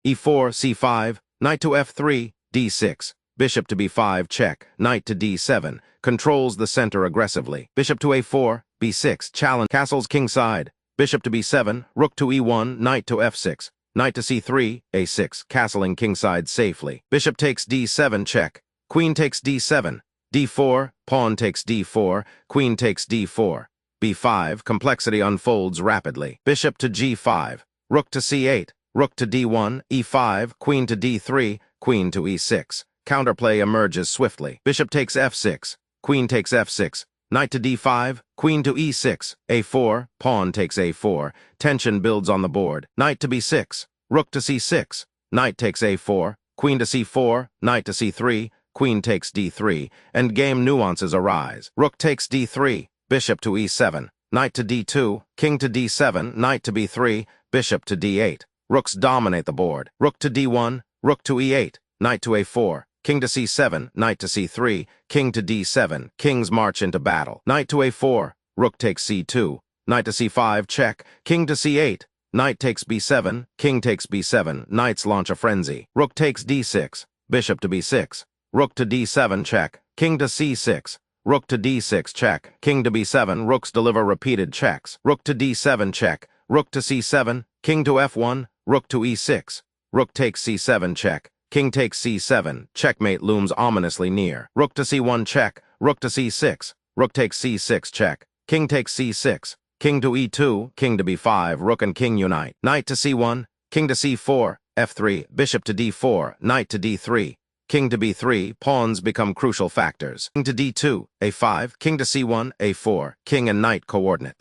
e4, c5, knight to f3, d6, bishop to b5, check, knight to d7, controls the center aggressively. Bishop to a4, b6, challenge, castles kingside, bishop to b7, rook to e1, knight to f6, knight to c3, a6, castling kingside safely. Bishop takes d7, check, queen takes d7, d4, pawn takes d4, queen takes d4, b5, complexity unfolds rapidly. Bishop to g5, rook to c8, rook to d1, e5, queen to d3, queen to e6. Counterplay emerges swiftly. Bishop takes f6, queen takes f6, knight to d5, queen to e6, a4, pawn takes a4, tension builds on the board. Knight to b6, rook to c6, knight takes a4, queen to c4, knight to c3, queen takes d3, and game nuances arise. Rook takes d3, bishop to e7, knight to d2, king to d7, knight to b3, bishop to d8. Rooks dominate the board. Rook to d1, rook to e8, knight to a4, king to c7, knight to c3, king to d7, kings march into battle. Knight to a4, rook takes c2, knight to c5, check, king to c8, knight takes b7, king takes b7, knights launch a frenzy. Rook takes d6, bishop to b6, rook to d7, check, king to c6, rook to d6, check, king to b7, rooks deliver repeated checks. Rook to d7, check, rook to c7, king to f1, rook to e6, rook takes c7, check, king takes c7, checkmate looms ominously near. Rook to c1, check, rook to c6, rook takes c6, check, king takes c6, king to e2, king to b5, rook and king unite. Knight to c1, king to c4, f3, bishop to d4, knight to d3, king to b3, pawns become crucial factors. King to d2, a5, king to c1, a4, king and knight coordinate.